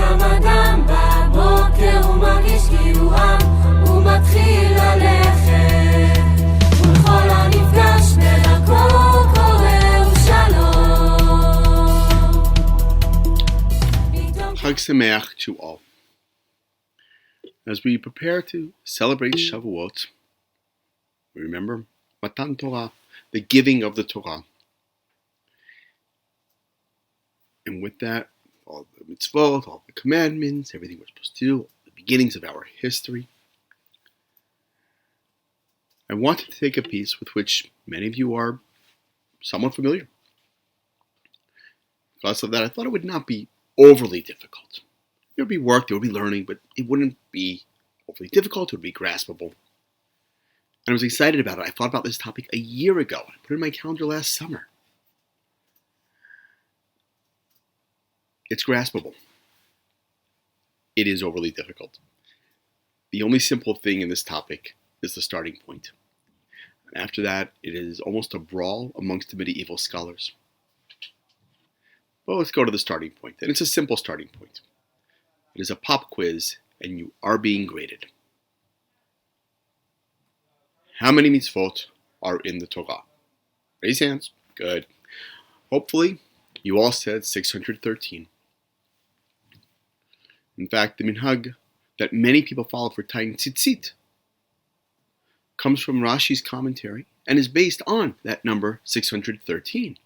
קם אדם בבוקר ומרגיש כאילו הוא מתחיל ללכת ולכל הנפגש בדרכו קורא ושלום. Chag Sameach to all. As we prepare to celebrate Shavuot, we remember Matan Torah, the giving of the Torah. And with that, all the Mitzvot, all the commandments, everything we're supposed to do, the beginnings of our history. I wanted to take a piece with which many of you are somewhat familiar. Because of that, I thought it would not be overly difficult. There would be work, there would be learning, but it wouldn't be overly difficult, it would be graspable. And I was excited about it. I thought about this topic a year ago. I put it in my calendar last summer. It's graspable. It is overly difficult. The only simple thing in this topic is the starting point. After that, it is almost a brawl amongst the medieval scholars. Well, let's go to the starting point. And it's a simple starting point. It is a pop quiz, and you are being graded. How many mitzvot are in the Torah? Raise hands. Good. Hopefully, you all said 613. In fact, the minhag that many people follow for tying tzitzit comes from Rashi's commentary and is based on that number 613.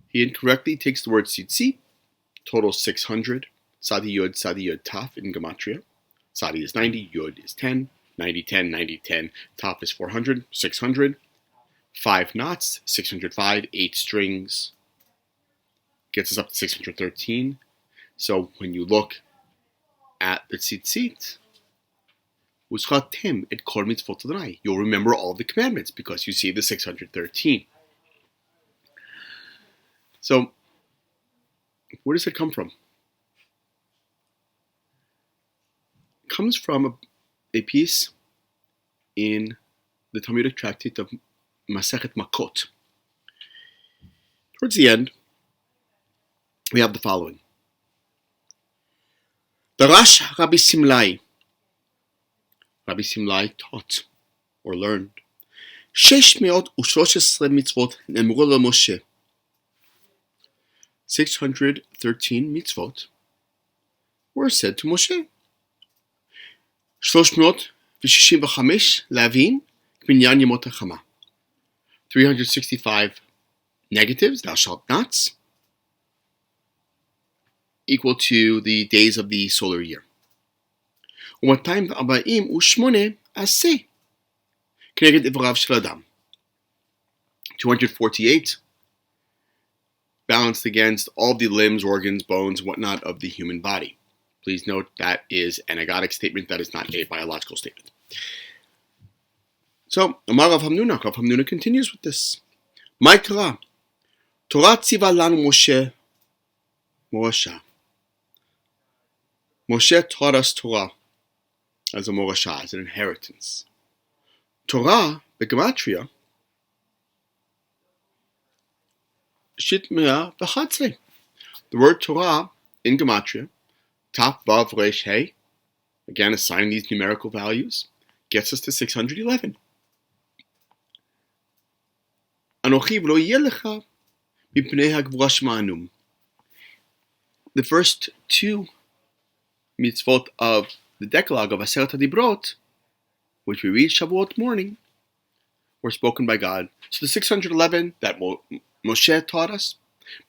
He incorrectly takes the word tzitzit, total 600, Sadi Yod Taf in Gematria. Sadi is 90, Yod is 10, 90, 10, 90, 10, Taf is 400, 600, 5 knots, 605, 8 strings, gets us up to 613. So when you look at the tzitzit, Uschatem et kol mitzvot Adonai, you'll remember all the commandments because you see the 613. So, where does it come from? It comes from a piece in the Talmudic tractate of Masechet Makot. Towards the end, we have the following. Darash Rabbi Simlai taught or learned 613 mitzvot nemru lo Moshe. 613 mitzvot were said to Moshe. 365 להבין בניין ימות החמה. 365 negatives, thou shalt nots, equal to the days of the solar year. ו-248 עשה כנגד איבריו של אדם. 248 balanced against all the limbs, organs, bones, whatnot of the human body. Please note that is an agogic statement, that is not a biological statement. So, Amar Rav Hamnuna continues with this. My Torah tziva lanu Moshe morasha. Moshe taught us Torah as a morasha, as an inheritance. Torah, begematria, shitmea v'chatzre. The word Torah in gematria, Taf Vav Resh He, again assigning these numerical values, gets us to 611. Anochi v'lo yeh lecha mipnei hagvura shma'anum. The first two mitzvot of the Decalogue of Aseret HaDibrot, which we read Shavuot morning, were spoken by God. So the 611 that Moshe taught us,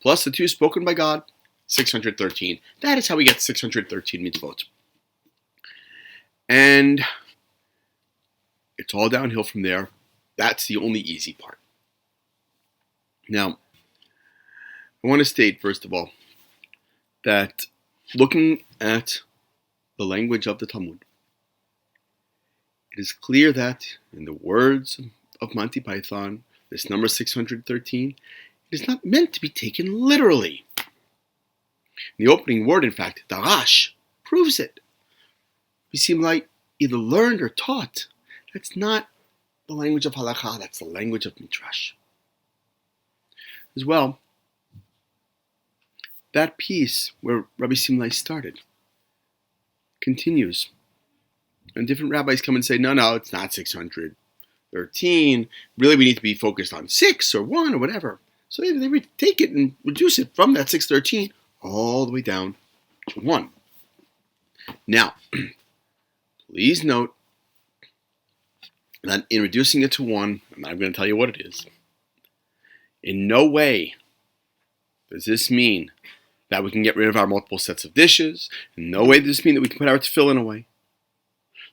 plus the two spoken by God, 613. That is how we get 613 mitzvot. And it's all downhill from there. That's the only easy part. Now, I want to state, first of all, that looking at the language of the Talmud, it is clear that, in the words of Monty Python, this number 613, it is not meant to be taken literally. The opening word, in fact, darash, proves it. We seem like either learned or taught. That's not the language of halakha, that's the language of midrash. As well, that piece where Rabbi Simlai started continues. And different rabbis come and say, no, it's not 613. Really, we need to be focused on 6 or 1 or whatever. So they take it and reduce it from that 613 all the way down to 1. Now, please note that in reducing it to 1, I'm not going to tell you what it is. In no way does this mean that we can get rid of our multiple sets of dishes. In no way does this mean that we can put our tefillin away.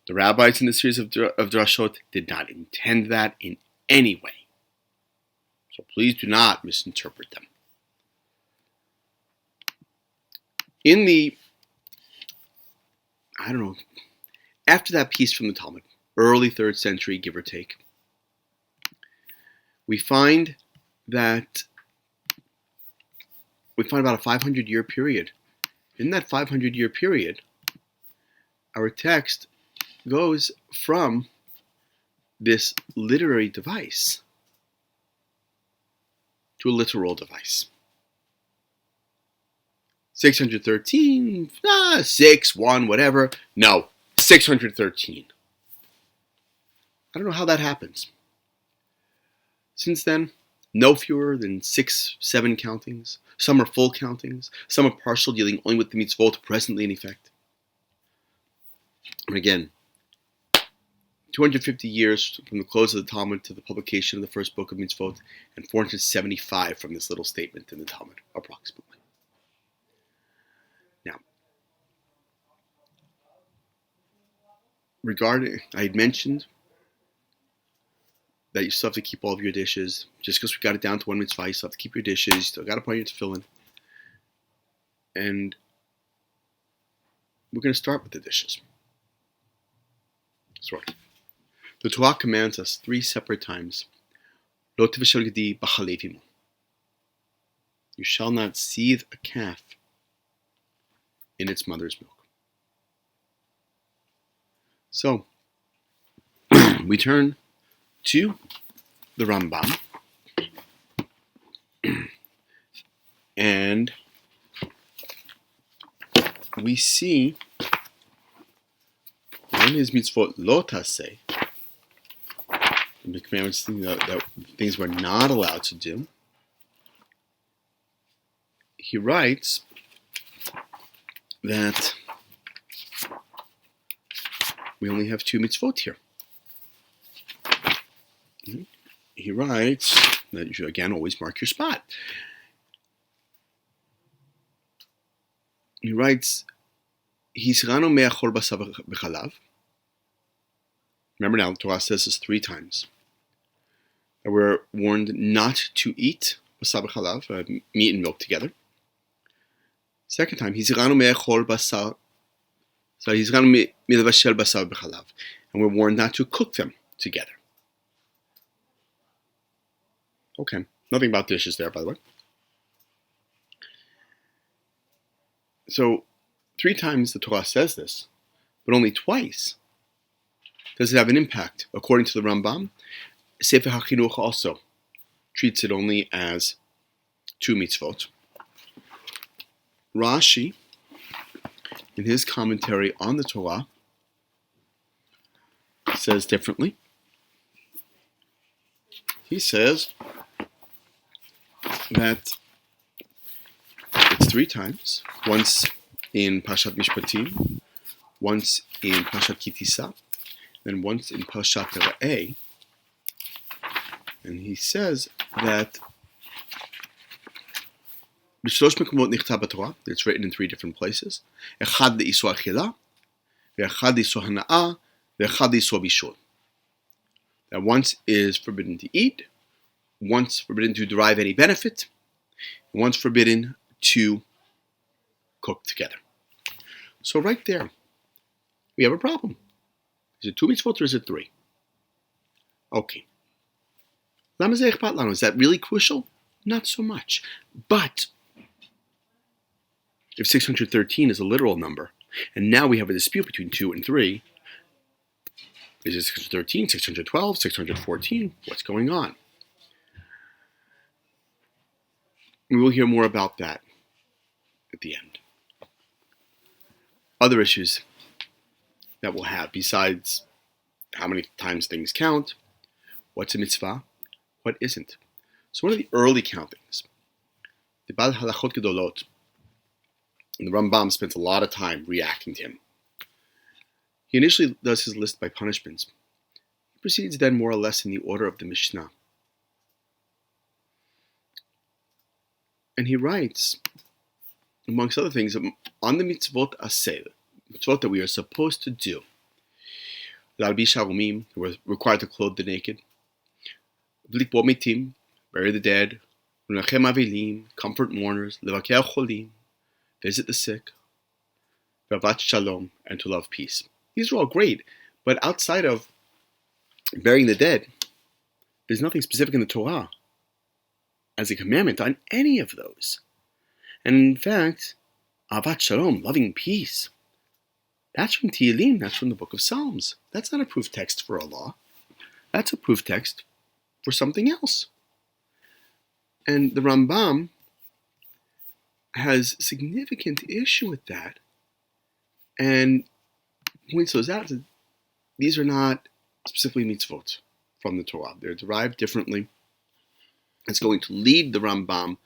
The rabbis in the series of drashot did not intend that in any way. So please do not misinterpret them. In the, after that piece from the Talmud, early 3rd century, give or take, we find about a 500-year period. In that 500-year period, our text goes from this literary device to a literal device. 613, 6, 1, whatever. No, 613. I don't know how that happens. Since then, no fewer than 6, 7 countings. Some are full countings. Some are partial, dealing only with the mitzvot presently in effect. And again, 250 years from the close of the Talmud to the publication of the first book of Mitzvot, and 475 from this little statement in the Talmud, approximately. Now, I had mentioned that you still have to keep all of your dishes. Just because we got it down to 1 mitzvah, you still have to keep your dishes, you still got to put your tefillin. And we're going to start with the dishes. That's right. The Torah commands us 3 separate times. Lo tivashel gedi b'chalev imo. You shall not seethe a calf in its mother's milk. So, we turn to the Rambam, and we see in his mitzvot lo taseh, the commandments that things we're not allowed to do, he writes that we only have 2 mitzvot here. He writes that you should, again, always mark your spot. He writes, Hisrano me'achol basar b'chalav. Remember now, the Torah says this 3 times. That we're warned not to eat basar b'chalav, meat and milk together. Second time, Hisrano me'achol basar, Hisrano me'levashel basar b'chalav. And we're warned not to cook them together. Okay, nothing about dishes there, by the way. So, 3 times the Torah says this, but only twice does it have an impact. According to the Rambam, Sefer HaChinuch also treats it only as 2 mitzvot. Rashi, in his commentary on the Torah, says differently. He says that it's 3 times, once in Pashat Mishpatim, once in Pashat Kitisa, and once in Pashat Tera'eh. And he says that it's written in 3 different places. Echad le'isur achila, ve'echad le'isur hana'ah, ve'echad le'isur bishul. That once is forbidden to eat, once forbidden to derive any benefit, and once forbidden to cook together. So right there, we have a problem. Is it 2 mitzvot or is it 3? Okay. Is that really crucial? Not so much. But if 613 is a literal number, and now we have a dispute between 2 and 3, is it 613, 612, 614? What's going on? We will hear more about that at the end. Other issues that we'll have besides how many times things count, what's a mitzvah, what isn't. So one of the early countings, the Bal Halachot Gedolot, and the Rambam spends a lot of time reacting to him. He initially does his list by punishments. He proceeds then more or less in the order of the Mishnah. And he writes, amongst other things, on the mitzvot aseh, mitzvot that we are supposed to do. Rabbi Shalomim, we're required to clothe the naked. Blikbo mitim, bury the dead. Menachem avilim, comfort mourners. Levaker cholim, visit the sick. Vavat shalom, and to love peace. These are all great, but outside of burying the dead, there's nothing specific in the Torah as a commandment on any of those. And in fact, Avat Shalom, loving peace, that's from Tehillim, that's from the book of Psalms. That's not a proof text for a law. That's a proof text for something else. And the Rambam has significant issue with that and points those out. These are not specifically mitzvot from the Torah. They're derived differently. It's going to lead the Rambam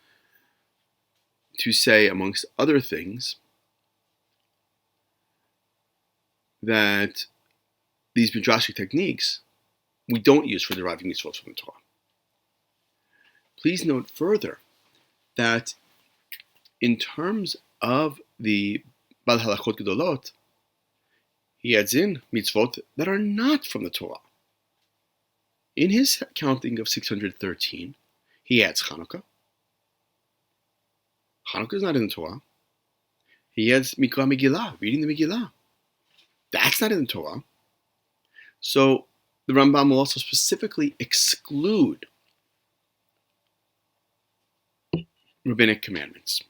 to say, amongst other things, that these midrashic techniques we don't use for deriving mitzvot from the Torah. Please note further that in terms of the Bal Halachot Gedolot, he adds in mitzvot that are not from the Torah. In his counting of 613, he adds Hanukkah. Hanukkah is not in the Torah. He adds Mikra Megillah, reading the Megillah. That's not in the Torah. So the Rambam will also specifically exclude rabbinic commandments.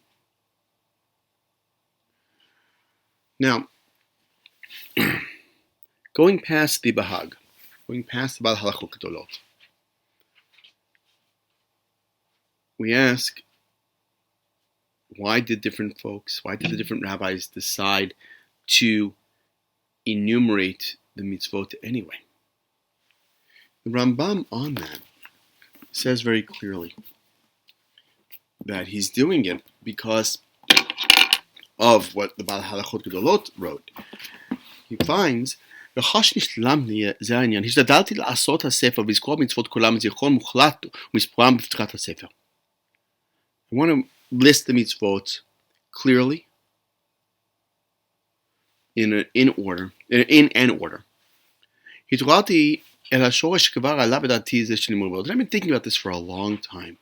Now, going past the Bahag, going past the Bal Halachot Gedolot, we ask, why did the different rabbis decide to enumerate the mitzvot anyway? The Rambam on that says very clearly that he's doing it because of what the Bal Halachot Gedolot wrote. He finds, I want to list the mitzvot clearly in an order. I've been thinking about this for a long time.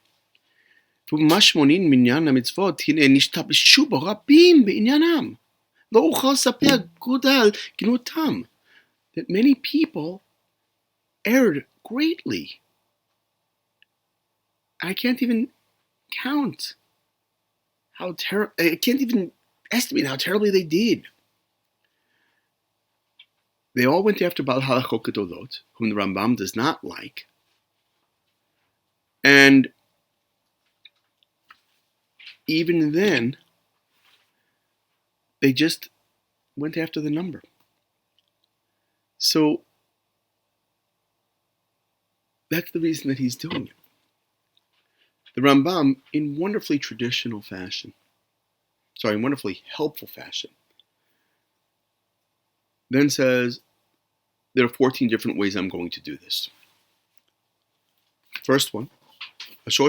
That many people erred greatly. I can't even count I can't even estimate how terribly they did. They all went after Bal Halachot Gedolot, whom the Rambam does not like. And even then, they just went after the number. So that's the reason that he's doing it. The Rambam, in wonderfully helpful fashion, then says, there are 14 different ways I'm going to do this. First one, that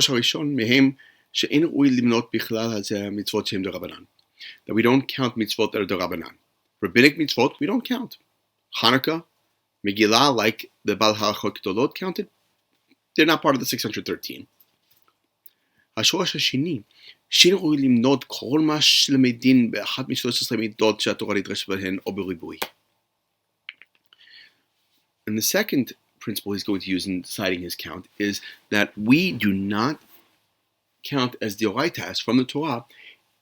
we don't count mitzvot that are d'Rabbanan. Rabbinic mitzvot, we don't count. Hanukkah, Megillah, like the Bal Halachot Gedolot counted, they're not part of the 613. השורש השני, שאין ראוי למנות כל מה שלמדים באחת מ-13 מידות שהתורה נדרשת בהן או בריבוי. And the second principle he's going to use in deciding his count is that we do not count as deoraitas from the Torah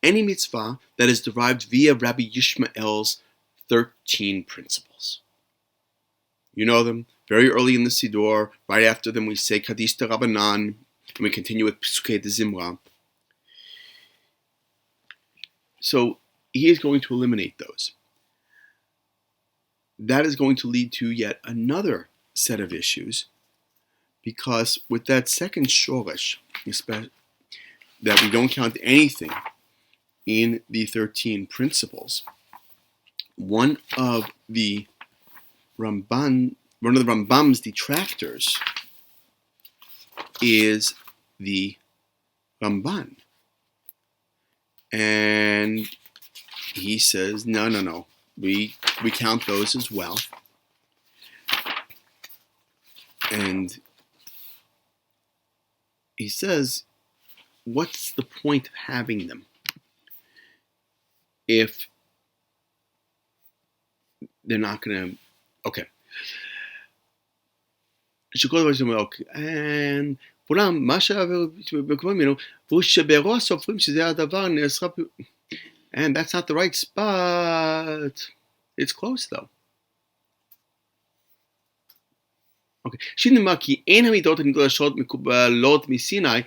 any mitzvah that is derived via Rabbi Yishmael's 13 principles. You know them. Very early in the Siddur, right after them we say Kaddish Rabbanan, and we continue with Pesukei de Zimra. So he is going to eliminate those. That is going to lead to yet another set of issues, because with that second shoresh, that we don't count anything in the 13 principles, one of the Rambam's detractors is the Ramban. And he says, no. We count those as well. And he says, what's the point of having them if they're not going to... Okay. And and that's not the right spot. It's close though. Okay. שנאמר כי אין המידות הנדרשות מקובלות מסיני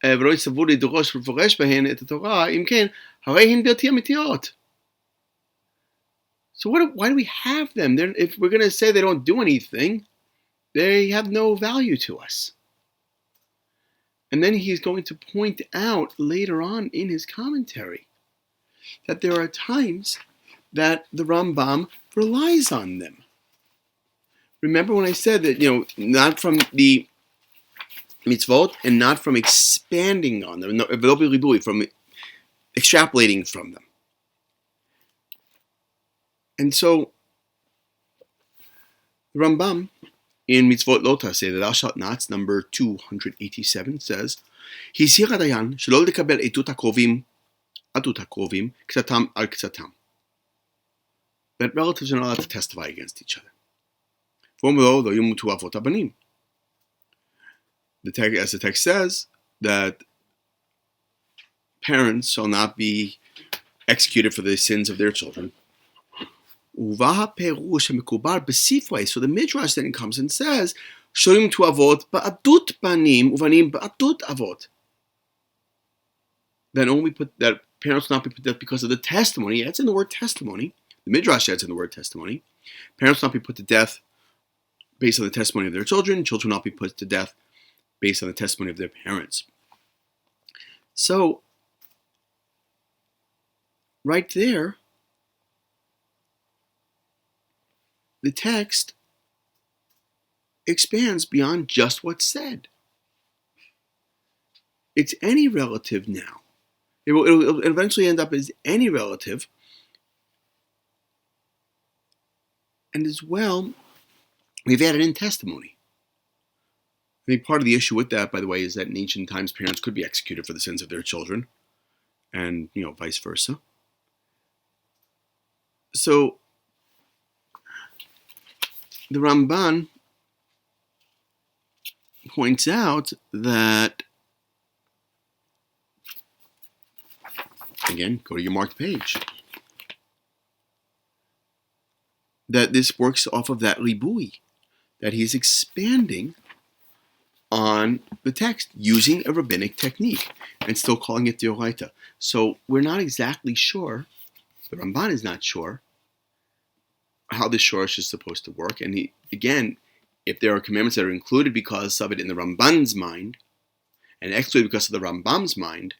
ולא יצטרכו לדרוש ולפרש בהן את התורה, אם כן, הרי הן בלתי אמיתיות. So why do we have them? If we're going to say they don't do anything, they have no value to us. And then he's going to point out later on in his commentary that there are times that the Rambam relies on them. Remember when I said that, not from the mitzvot and not from expanding on them, from extrapolating from them. And so, the Rambam in Mitzvot Lo Taseh, the Thou Shalt Nots, number 287, says, Hizhir hadayan shelo lekabel edut hakrovim ksatam al ksatam. That relatives are not allowed to testify against each other. As the text says, that parents shall not be executed for the sins of their children. So the Midrash then comes and says, Shorim tu avot ba'adut banim uvanim ba'adut avot. That parents will not be put to death because of the testimony. That's in the word testimony. The Midrash adds in the word testimony. Parents will not be put to death based on the testimony of their children. Children will not be put to death based on the testimony of their parents. So, right there, the text expands beyond just what's said. It's any relative now. It'll eventually end up as any relative. And as well, we've added in testimony. I think part of the issue with that, by the way, is that in ancient times, parents could be executed for the sins of their children, and, vice versa. So, the Ramban points out that, again, go to your marked page, that this works off of that ribui, that he's expanding on the text using a rabbinic technique and still calling it deoraita. So we're not exactly sure, the Ramban is not sure, how this shorish is supposed to work. And again, if there are commandments that are included because of it in the Ramban's mind and excluded because of the Rambam's mind,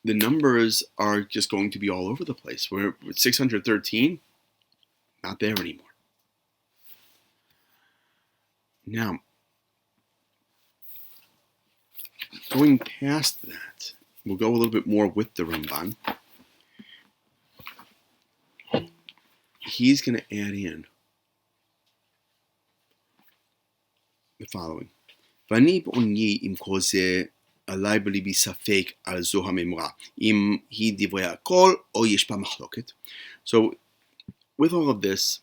the numbers are just going to be all over the place. We're with 613, not there anymore. Now, going past that, we'll go a little bit more with the Ramban. He's going to add in the following. ואני בעוני עם כל זה עלי בליבי ספק על זו הממרה, אם היא דברי הכל או יש בה מחלוקת. So, with all of this,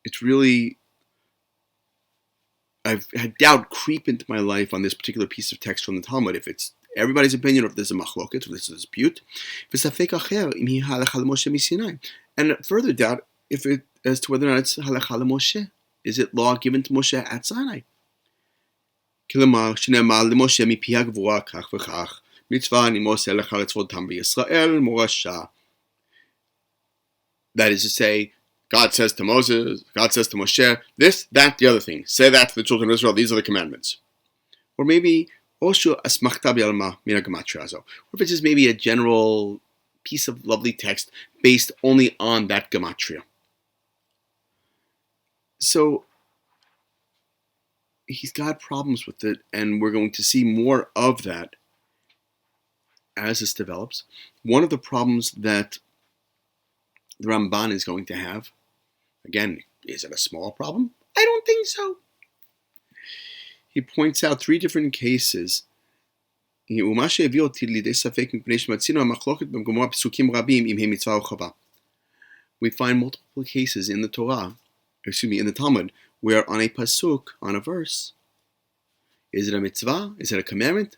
it's really, I've had doubt creep into my life on this particular piece of text from the Talmud, if it's everybody's opinion, or if there's a machloket, or there's a dispute. וספק אחר, אם היא הלכה למשה מסיני. And further doubt as to whether or not it's halacha l'Moshe. Is it law given to Moshe at Sinai? כלומר, שנאמר למשה מפי הגבורה כך וכך, Mitzvah nimoseh lecha letzvotam b'Yisrael morasha. That is to say, God says to Moses, God says to Moshe, this, that, the other thing. Say that to the children of Israel. These are the commandments. Or maybe, oshu asmachta b'alma mina gematria azo. Or if it's just maybe a general piece of lovely text based only on that gematria. So he's got problems with it, and we're going to see more of that as this develops. One of the problems that the Ramban is going to have, again, is it a small problem? I don't think so. He points out 3 different cases. We find multiple cases in the Torah, in the Talmud, where on a pasuk, on a verse, is it a mitzvah, is it a commandment,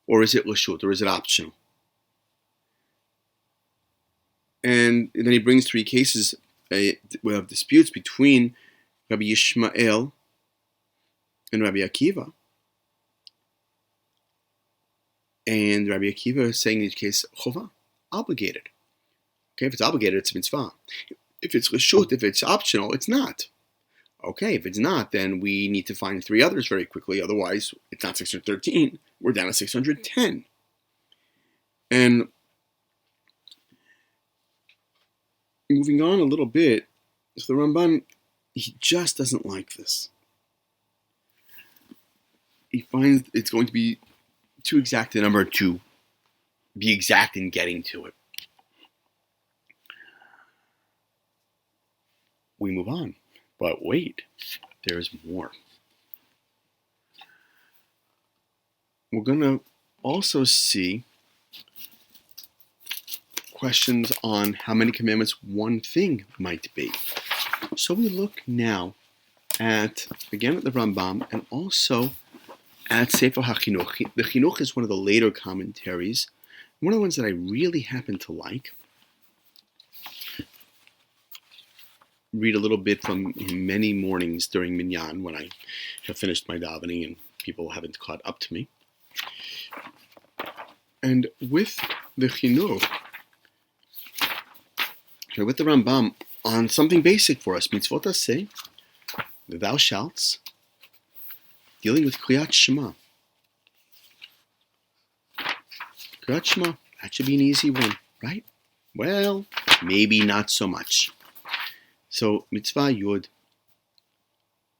or is it lashut, or is it optional? And then he brings 3 cases of disputes between Rabbi Yishmael and Rabbi Akiva. And Rabbi Akiva is saying in each case, chova, obligated. Okay, if it's obligated, it's a mitzvah. If it's reshut, if it's optional, it's not. Okay, if it's not, then we need to find 3 others very quickly. Otherwise, it's not 613. We're down to 610. And moving on a little bit, so the Ramban, he just doesn't like this. He finds it's going to be too exact a number to be exact in getting to it. We move on. But wait, there's more. We're going to also see questions on how many commandments one thing might be. So we look now at, again, at the Rambam, and also at Sefer HaChinuch. The Chinuch is one of the later commentaries, one of the ones that I really happen to like. Read a little bit from him many mornings during Minyan when I have finished my davening and people haven't caught up to me. And with the Chinuch, with the Rambam, on something basic for us, Mitzvot say, the thou shalts, dealing with Kriyat Shema. Kriyat Shema, that should be an easy one, right? Well, maybe not so much. So, Mitzvah Yud,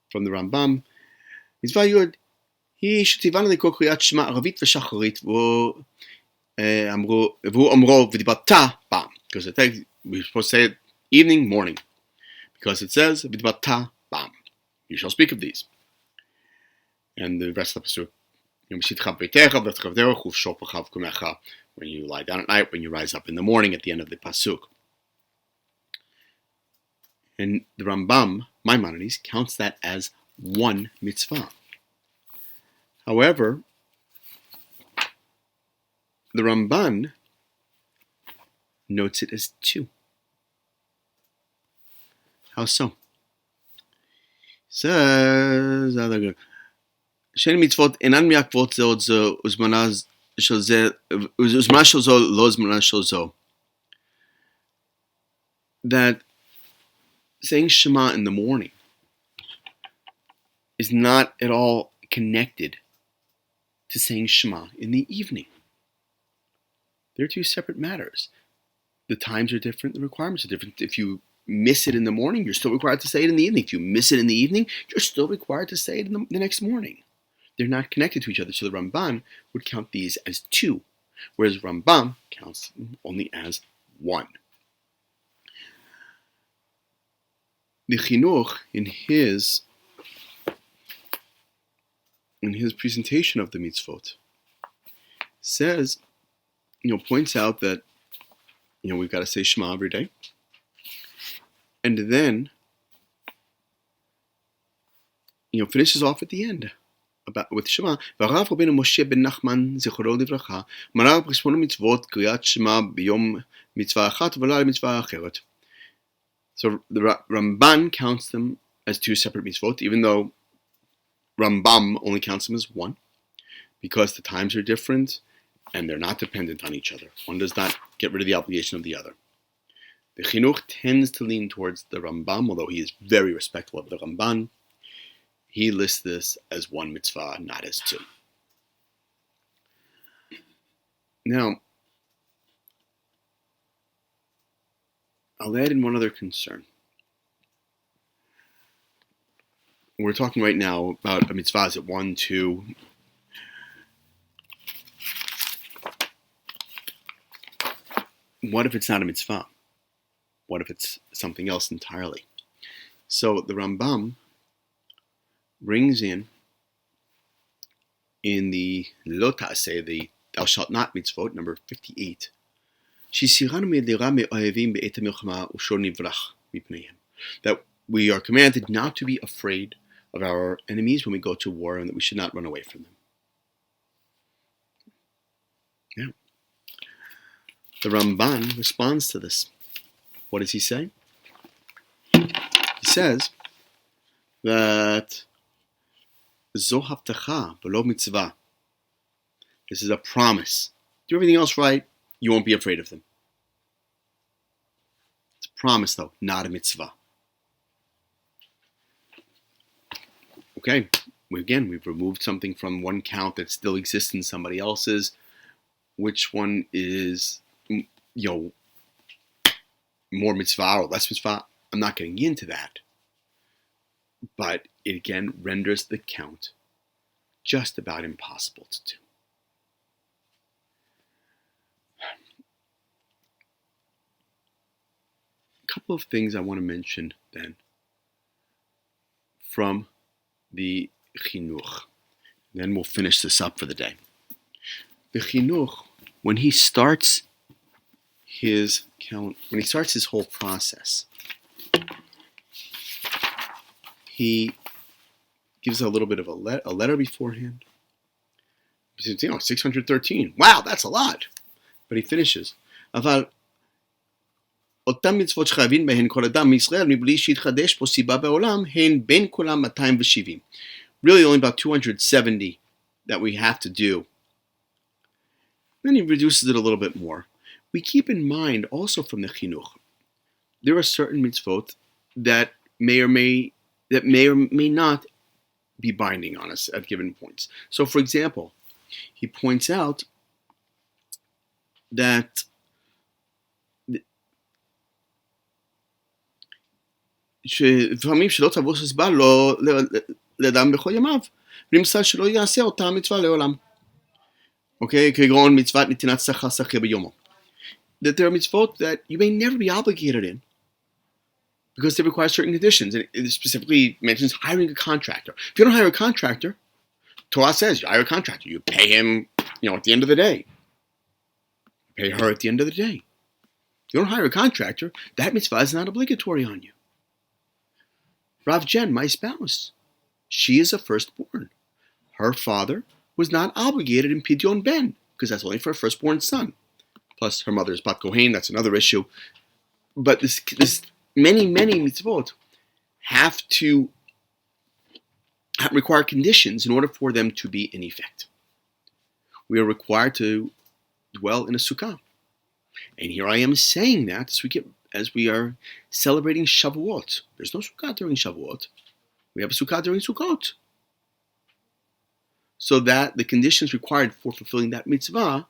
from the Rambam, Mitzvah Yud, היא שציוונו לקרוא קריאת שמע ערבית ושחרית, והוא אמרו ודיברת פעם. Because we're supposed to say it evening, morning. Because it says, ודיברת פעם. You shall speak of these. And the rest of the pasuk, when you lie down at night, when you rise up in the morning, at the end of the pasuk. And the Rambam, Maimonides, counts that as one mitzvah. However, the Ramban notes it as 2. How so? Says, שני מצוות אינן מעכבות זה עוד זו, וזמנה של זו לא זמנה של זו. That saying Shema in the morning is not at all connected to saying Shema in the evening. They're 2 separate matters. The times are different, the requirements are different. If you miss it in the morning, you're still required to say it in the evening. If you miss it in the evening, you're still required to say it in the next morning. They're not connected to each other, so the Ramban would count these as 2, whereas Rambam counts them only as 1. The Chinuch, in his presentation of the mitzvot, says, points out that, we've got to say Shema every day. And then, finishes off at the end with Shema. והרב רבינו משה בן נחמן, זכרו לברכה, מנה ב8 מצוות קריאת שמע ביום מצווה אחת ולא למצווה אחרת. So the Ramban counts them as 2 separate mitzvot, even though Rambam only counts them as 1, because the times are different and they're not dependent on each other. One does not get rid of the obligation of the other. The chinuch tends to lean towards the Rambam, although he is very respectful of the Ramban. He lists this as one mitzvah, not as two. Now, I'll add in one other concern. We're talking right now about a mitzvah. Is it 1, 2? What if it's not a mitzvah? What if it's something else entirely? So the Rambam brings in the Lo Ta'aseh, the Thou Shalt Not mitzvot, number 58, that we are commanded not to be afraid of our enemies when we go to war, and that we should not run away from them. Yeah. The Ramban responds to this. What does he say? He says that Zo haftacha v'lo mitzvah. This is a promise. Do everything else right, you won't be afraid of them. It's a promise, though, not a mitzvah. Okay, we've removed something from one count that still exists in somebody else's. Which one is, more mitzvah or less mitzvah? I'm not getting into that. But it again renders the count just about impossible to do. A couple of things I want to mention then from the chinuch. Then we'll finish this up for the day. The chinuch, when he starts his whole process, he gives a little bit of a letter beforehand. He says, 613. Wow, that's a lot. But he finishes. אבל אותם מצוות שחייבים בהן כל אדם מישראל מבלי שיתחדש פה סיבה בעולם הן בין כולם 270. Really only about 270 that we have to do. Then he reduces it a little bit more. We keep in mind also from the chinuch, there are certain mitzvot that may or may not be binding on us at given points. So, for example, he points out that לפעמים שלא תבוא סיבה לאדם בכל ימיו, ונמסר שלא יעשה אותה מצווה לעולם. Okay, כגון מצוות נתינת שכר ביומו. That there are mitzvot that you may never be obligated in because they require certain conditions. And it specifically mentions hiring a contractor. If you don't hire a contractor, Torah says you hire a contractor. You pay him, at the end of the day. Pay her at the end of the day. If you don't hire a contractor, that mitzvah is not obligatory on you. Rav Jen, my spouse, she is a firstborn. Her father was not obligated in Pidyon Ben because that's only for a firstborn son. Plus, her mother is Bat Kohen, that's another issue. But this many mitzvot have to require conditions in order for them to be in effect. We are required to dwell in a sukkah. And here I am saying that as we are celebrating Shavuot. There's no sukkah during Shavuot. We have a sukkah during Sukkot. So that the conditions required for fulfilling that mitzvah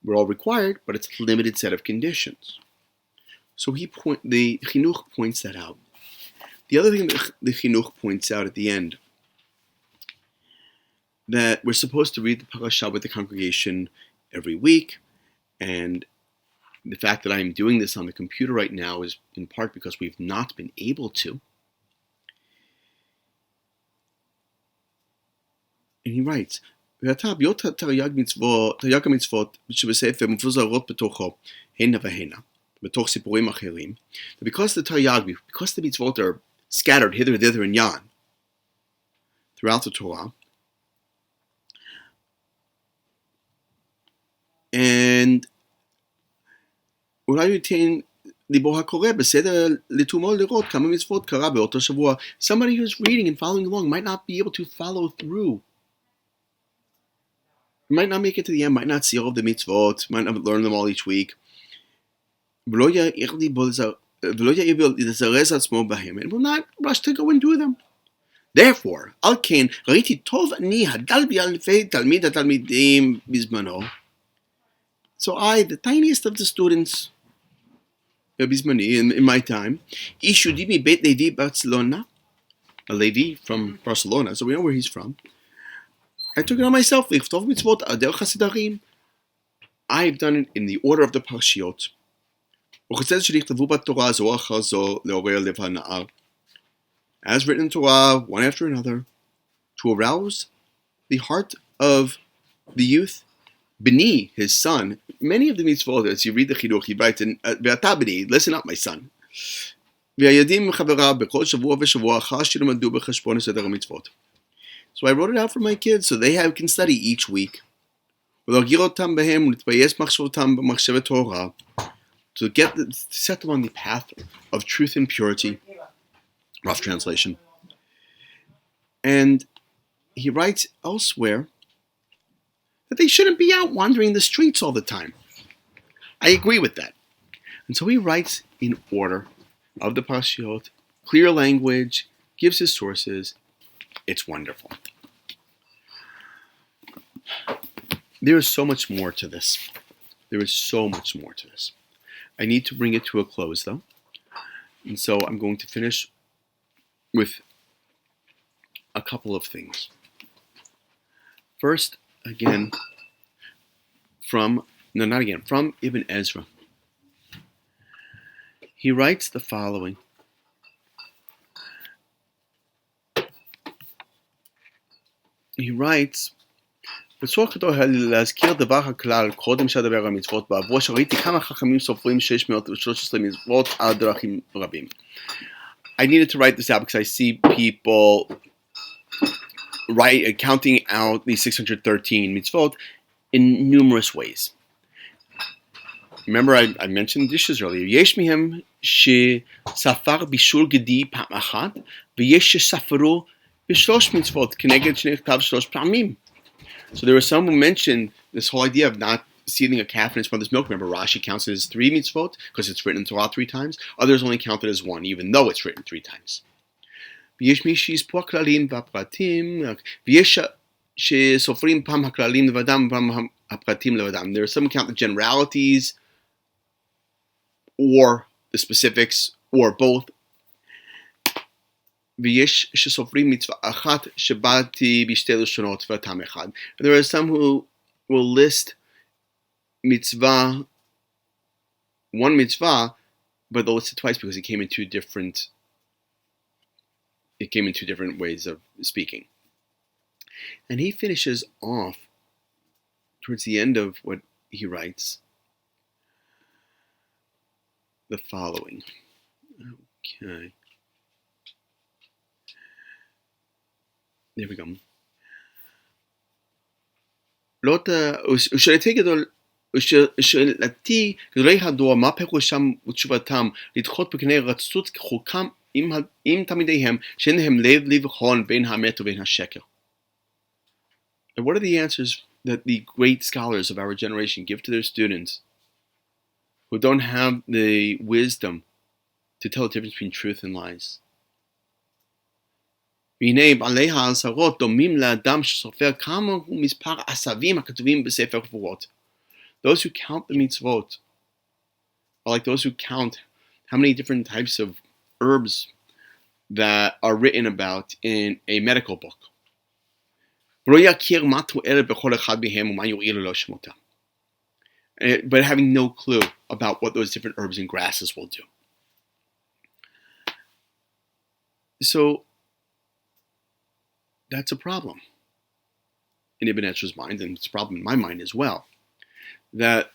were all required, but it's a limited set of conditions. So the chinuch points that out. The other thing that the chinuch points out at the end, that we're supposed to read the parasha with the congregation every week, and the fact that I'm doing this on the computer right now is in part because we've not been able to. And he writes, תרי"ג המצוות שבספר מפוזרות בתוכו, הנה והנה, בתוך סיפורים אחרים, because the mitzvot are scattered hither, thither, and yon throughout the Torah, and אולי ייתן ליבו הקורא בסדר לתומו לראות כמה מצוות קרה באותו שבוע. Somebody who's reading and following along might not be able to follow through. might not make it to the end, might not see all of the mitzvot, might not learn them all each week. And will not rush to go and do them. Therefore, so I, the tiniest of the students, in my time, a Levi from Barcelona, so we know where he's from. I took it on myself. I've done it in the order of the Parshiot. As written in Torah, one after another, to arouse the heart of the youth. Bini, his son, many of the mitzvot, as you read the Chiduch, he writes, Ve'ata bini, listen up, my son. So I wrote it out for my kids so they can study each week. To set them on the path of truth and purity. Rough translation. And he writes elsewhere that they shouldn't be out wandering the streets all the time. I agree with that. And so he writes in order of the Parshiot, clear language, gives his sources. It's wonderful. There is so much more to this. I need to bring it to a close, though. And so I'm going to finish with a couple of things. First, from Ibn Ezra. He writes the following. He writes, להזכיר דבר הכלל קודם שאדבר על המצוות בעבור שראיתי כמה חכמים סופרים 613 מצוות על דרכים רבים. I needed to write this out because I see people counting out these 613 mitzvot in numerous ways. Remember, I mentioned dishes earlier. יש מהם שספר בישול גדי פעם אחת, ויש שספרו בשלוש מצוות, כנגד שנכתב שלוש פעמים. So there were some who mentioned this whole idea of not seething a calf in its mother's milk. Remember, Rashi counts it as 3 mitzvot because it's written in Torah 3 times. Others only count it as 1, even though it's written 3 times. ויש מי שיספור הכללים והפרטים, ויש שסופרים פעם הכללים לבדם ופעם הפרטים לבדם. There are some who count the generalities or the specifics or both. ויש שסופרים מצווה אחת שבאתי בשתי לשונות וטעם אחד. There are some who will list mitzvah, one mitzvah, but they'll list it twice because it came in two different ways of speaking. And he finishes off towards the end of what he writes the following. Okay. There we go. ושאלתי גדולי הדור מה פירושם ותשובתם לדחות בקנה רצות חוקם עם תלמידיהם שאין להם לב לבחון בין האמת ובין השקר. And what are the answers that the great scholars of our generation give to their students who don't have the wisdom to tell the difference between truth and lies? והנה בעלי העשרות דומים לאדם שסופר כמה הוא מספר עשבים הכתובים בספר קבועות. Those who count the mitzvot are like those who count how many different types of herbs that are written about in a medical book. But having no clue about what those different herbs and grasses will do. So that's a problem in Ibn Ezra's mind, and it's a problem in my mind as well, that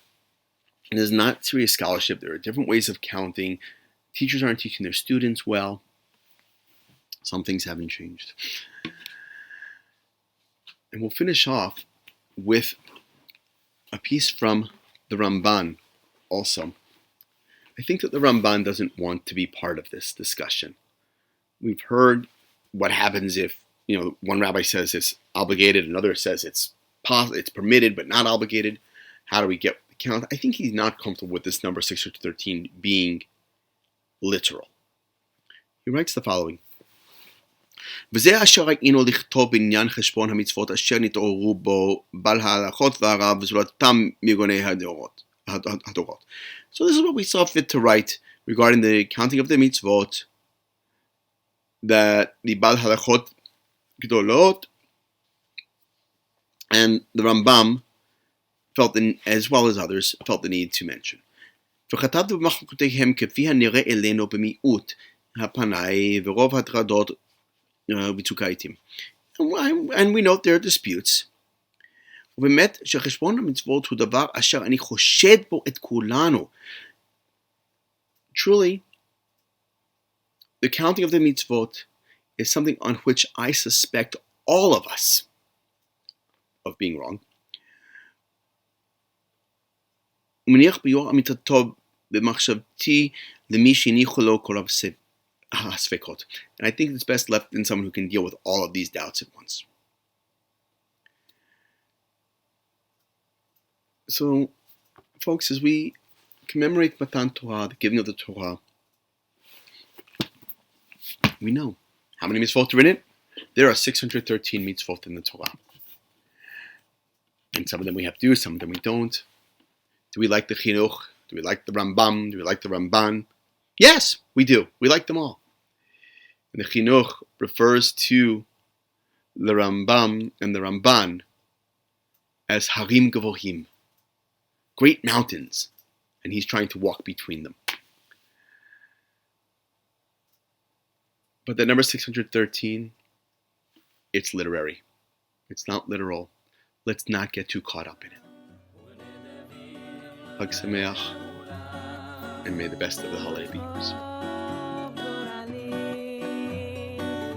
it is not serious scholarship. There are different ways of counting. Teachers aren't teaching their students well. Some things haven't changed. And we'll finish off with a piece from the Ramban also. I think that the Ramban doesn't want to be part of this discussion. We've heard what happens if one rabbi says it's obligated, another says it's it's permitted but not obligated. How do we get the count? I think he's not comfortable with this number 613 being literal. He writes the following. וזה אשר ראינו לכתוב בעניין חשבון המצוות אשר נתעוררו בו בעל ההלכות והרב וזולתם מגוני הדורות. So this is what we saw fit to write regarding the counting of the mitzvot, that the Baal Halachot Gdolot and the Rambam felt, as well as others, felt the need to mention. וכתב במחלוקותיהם כפי הנראה אלינו במיעוט הפנאי ורוב הטרדות בצוק העיתים. And we note their disputes. ובאמת שחשבון המצוות הוא דבר אשר אני חושד בו את כולנו. Truly, the counting of the mitzvot is something on which I suspect all of us of being wrong. ומניח ביור אמיתתו במחשבתי למי שהניחו לו כל הספקות. And I think it's best left in someone who can deal with all of these doubts at once. So, folks, as we commemorate Matan Torah, the giving of the Torah, we know how many mitzvot are in it. There are 613 mitzvot in the Torah. And some of them we have to do, some of them we don't. Do we like the Chinuch? Do we like the Rambam? Do we like the Ramban? Yes, we do. We like them all. And the Chinuch refers to the Rambam and the Ramban as Harim Gavohim, great mountains, and he's trying to walk between them. But the number 613, it's literary. It's not literal. Let's not get too caught up in it. Chag Sameach, and may the best of the holiday be yours.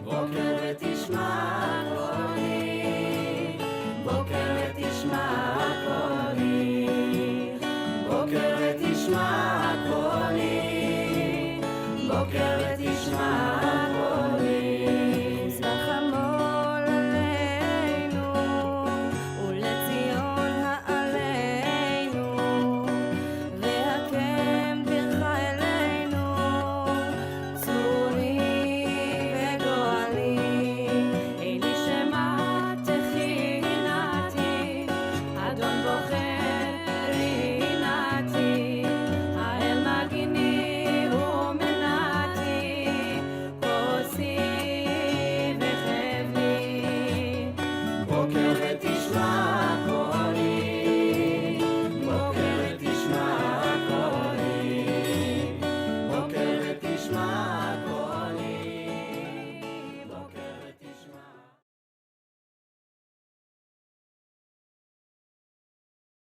בוקר ותשמע